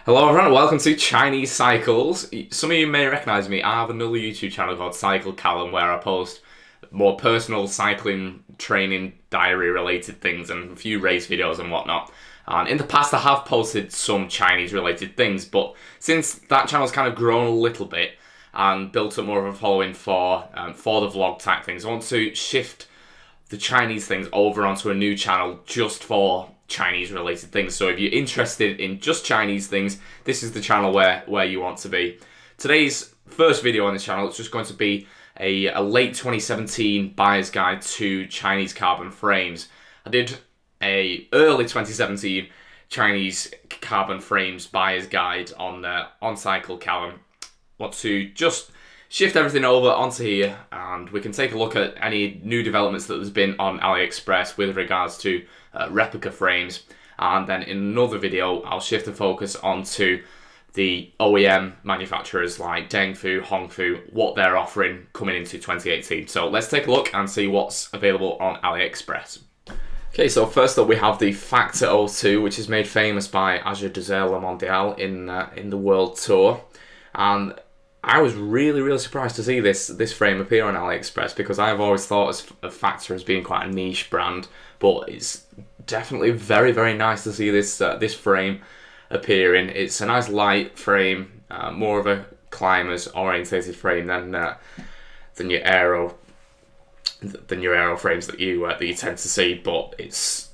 Hello everyone, welcome to Chinese Cycles. Some of you may recognise me. I have another YouTube channel called Cycle Callum where I post more personal cycling, training, diary related things and a few race videos and whatnot. And in the past I have posted some Chinese related things, but since that channel's kind of grown a little bit and built up more of a following for the vlog type things, I want to shift the Chinese things over onto a new channel just for Chinese related things. So if you're interested in just Chinese things, this is the channel where you want to be. Today's first video on this channel is just going to be a late 2017 buyer's guide to Chinese carbon frames. I did a early 2017 Chinese carbon frames buyer's guide on Cycle Callum. Want to just shift everything over onto here and we can take a look at any new developments that there's been on Aliexpress with regards to replica frames, and then in another video I'll shift the focus onto the OEM manufacturers like Dengfu, Hongfu, what they're offering coming into 2018. So let's take a look and see what's available on Aliexpress. Okay, so first up we have the Factor 02, which is made famous by Azure Dessert Le Mondial in the World Tour, and I was really surprised to see this frame appear on Aliexpress because I've always thought of Factor as being quite a niche brand, but it's definitely very nice to see this frame appearing. It's a nice light frame, more of a climbers orientated frame than your aero frames that you tend to see, but it's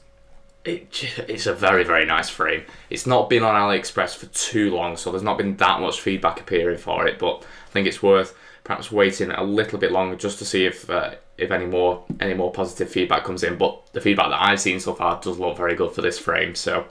a very nice frame. It's not been on Aliexpress for too long, so there's not been that much feedback appearing for it, but I think it's worth perhaps waiting a little bit longer just to see if any more positive feedback comes in. But the feedback that I've seen so far does look very good for this frame, so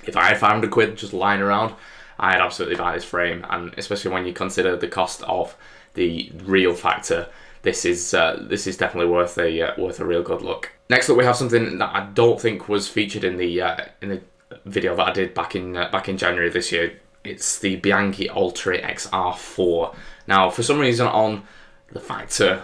if I had £500 just lying around, I'd absolutely buy this frame, and especially when you consider the cost of the real Factor, this is definitely worth a real good look. Next up, we have something that I don't think was featured in the video that I did back in January this year. It's the Bianchi Ultra XR4. Now, for some reason on the Factor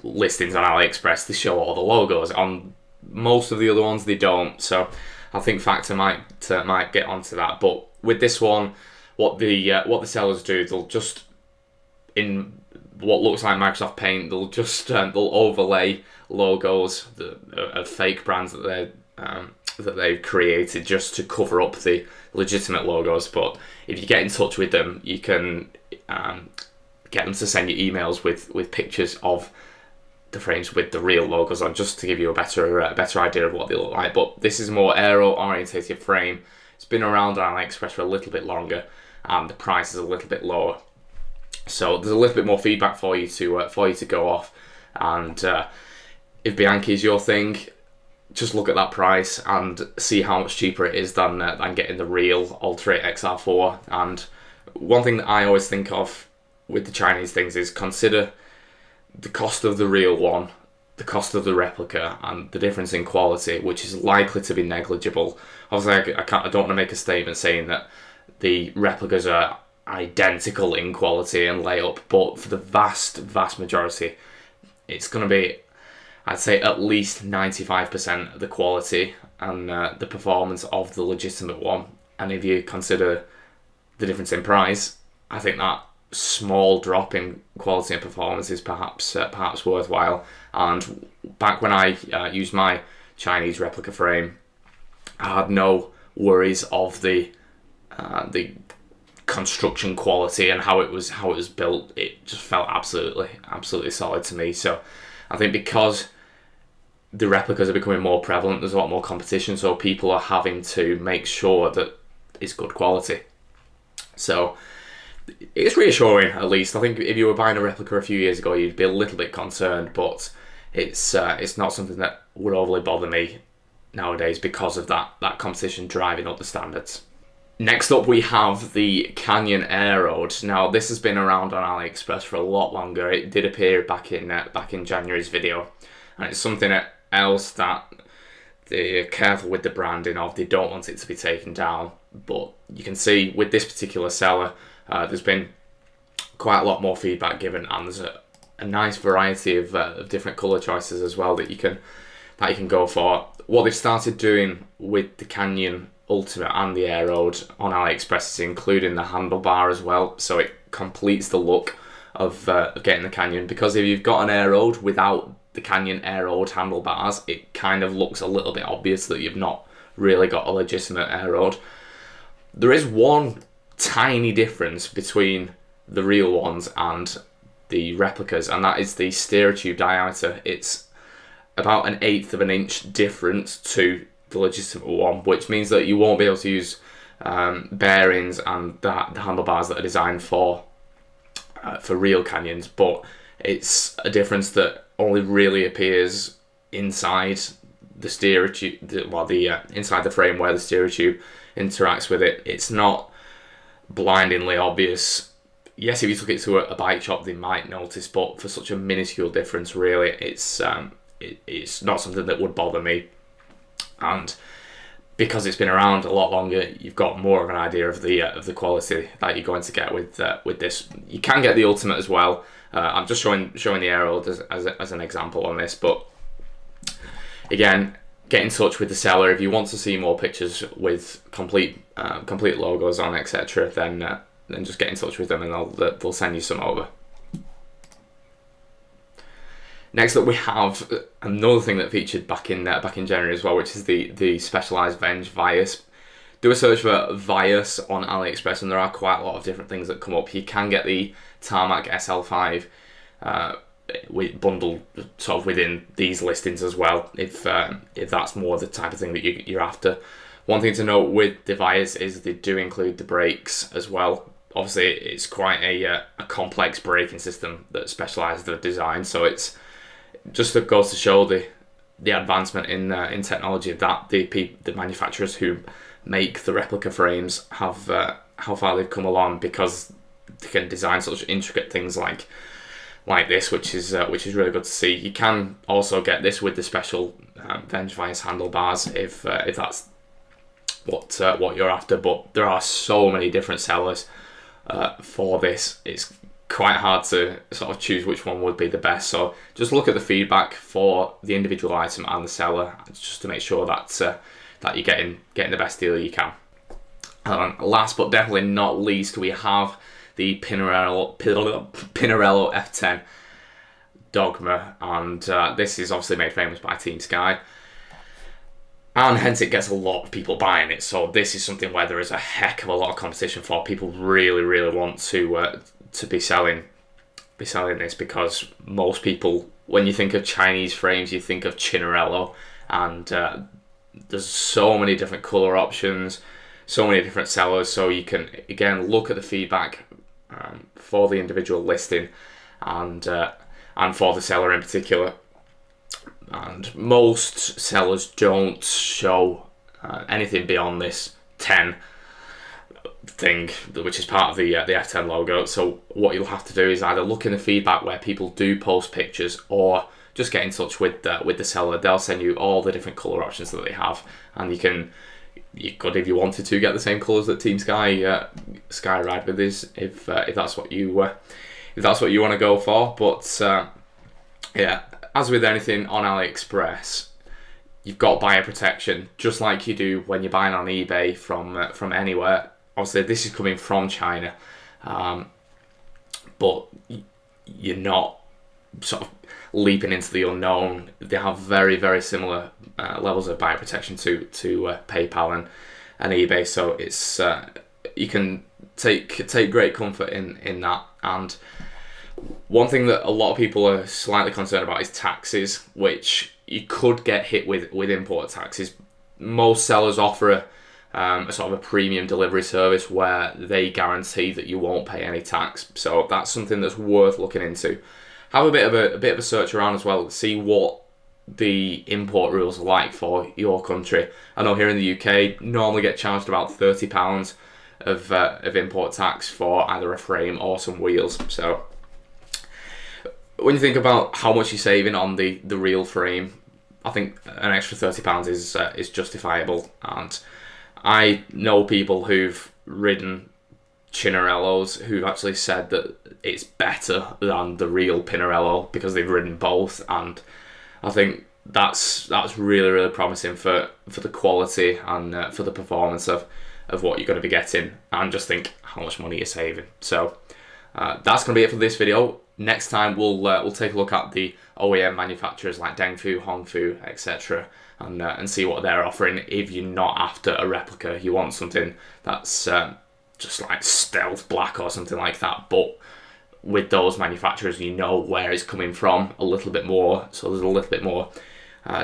listings on AliExpress, they show all the logos. On most of the other ones, they don't. So I think Factor might get onto that. But with this one, what the sellers do, they'll just, in what looks like Microsoft Paint, they'll overlay logos of fake brands that they've created just to cover up the legitimate logos. But if you get in touch with them, you can get them to send you emails with pictures of the frames with the real logos on, just to give you a better idea of what they look like. But this is a more aero orientated frame. It's been around on AliExpress for a little bit longer, and the price is a little bit lower. So there's a little bit more feedback for you to go off, and if Bianchi is your thing, just look at that price and see how much cheaper it is than getting the real Ultra XR4. And one thing that I always think of with the Chinese things is consider the cost of the real one, the cost of the replica, and the difference in quality, which is likely to be negligible. Obviously, I don't want to make a statement saying that the replicas are identical in quality and layup, but for the vast majority, it's going to be, I'd say, at least 95% of the quality and the performance of the legitimate one. And if you consider the difference in price, I think that small drop in quality and performance is perhaps worthwhile. And back when I used my Chinese replica frame, I had no worries of the construction quality and how it was built. It just felt absolutely solid to me. So I think because the replicas are becoming more prevalent, there's a lot more competition, so people are having to make sure that it's good quality. So it's reassuring, at least. I think if you were buying a replica a few years ago, you'd be a little bit concerned, but it's not something that would overly bother me nowadays because of that competition driving up the standards. Next up, we have the Canyon Aeroad. Now, this has been around on AliExpress for a lot longer. It did appear back in January's video, and it's something else that they're careful with the branding of. They don't want it to be taken down, but you can see with this particular seller, there's been quite a lot more feedback given, and there's a nice variety of different colour choices as well that you can go for. What they've started doing with the Canyon Ultimate and the Air Road on Aliexpress is including the handlebar as well, so it completes the look of getting the Canyon. Because if you've got an Air Road without the Canyon Air Road handlebars, it kind of looks a little bit obvious that you've not really got a legitimate Air Road. There is one tiny difference between the real ones and the replicas, and that is the steerer tube diameter. It's about 1/8 of an inch difference to the legitimate one, which means that you won't be able to use bearings and the handlebars that are designed for real Canyons, but it's a difference that only really appears inside the steerer tube, inside the frame where the steerer tube interacts with it. It's not blindingly obvious. Yes, if you took it to a bike shop, they might notice, but for such a minuscule difference, really, it's not something that would bother me. And because it's been around a lot longer, you've got more of an idea of the quality that you're going to get with this. You can get the Ultimate as well. I'm just showing the Air Road as an example on this, but again, get in touch with the seller if you want to see more pictures with complete logos on, etc. Then just get in touch with them and they'll send you some over. Next up, we have another thing that featured back in January as well, which is the Specialized Venge Vias. Do a search for Vias on Aliexpress, and there are quite a lot of different things that come up. You can get the Tarmac SL5 bundled sort of within these listings as well, if that's more the type of thing that you're after. One thing to note with the Vias is they do include the brakes as well. Obviously, it's quite a complex braking system that Specialized have designed, so it's just goes to show the advancement in technology that the manufacturers who make the replica frames have how far they've come along, because they can design such intricate things like this, which is really good to see. You can also get this with the special Venge Vias handlebars if that's what you're after, but there are so many different sellers for this. It's quite hard to sort of choose which one would be the best, so just look at the feedback for the individual item and the seller, just to make sure that you're getting the best deal you can. Last but definitely not least, we have the Pinarello F10 Dogma, and this is obviously made famous by Team Sky, and hence it gets a lot of people buying it. So this is something where there is a heck of a lot of competition for. People really want to be selling this, because most people, when you think of Chinese frames, you think of Cinarello, and there's so many different color options, so many different sellers, so you can again look at the feedback for the individual listing and for the seller in particular. And most sellers don't show anything beyond this 10 thing, which is part of the F10 logo. So what you'll have to do is either look in the feedback where people do post pictures, or just get in touch with the seller. They'll send you all the different color options that they have, and you could, if you wanted to, get the same colors that Team Sky ride with is, if that's what you want to go for. But yeah, as with anything on AliExpress, you've got buyer protection, just like you do when you're buying on eBay from anywhere. Obviously, this is coming from China, but you're not sort of leaping into the unknown. They have very similar levels of buyer protection to PayPal and eBay, so it's you can take great comfort in that. And one thing that a lot of people are slightly concerned about is taxes, which you could get hit with import taxes. Most sellers offer a sort of a premium delivery service where they guarantee that you won't pay any tax, so that's something that's worth looking into. Have a bit of a search around as well, see what the import rules are like for your country. I know here in the UK, normally get charged about £30 of import tax for either a frame or some wheels. So when you think about how much you're saving on the real frame, I think an extra £30 is justifiable. And I know people who've ridden Cinarellos who've actually said that it's better than the real Pinarello because they've ridden both, and I think that's really, really promising for the quality and for the performance of what you're going to be getting, and just think how much money you're saving. So that's going to be it for this video. Next time we'll take a look at the OEM manufacturers like Dengfu, Hongfu, etc., and see what they're offering. If you're not after a replica, you want something that's just like stealth black or something like that, but with those manufacturers you know where it's coming from a little bit more, so there's a little bit more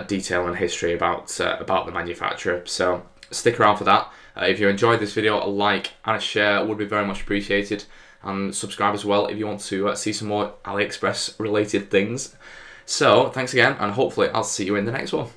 detail and history about the manufacturer. So stick around for that. If you enjoyed this video, a like and a share would be very much appreciated, and subscribe as well if you want to see some more AliExpress related things. So thanks again, and hopefully I'll see you in the next one.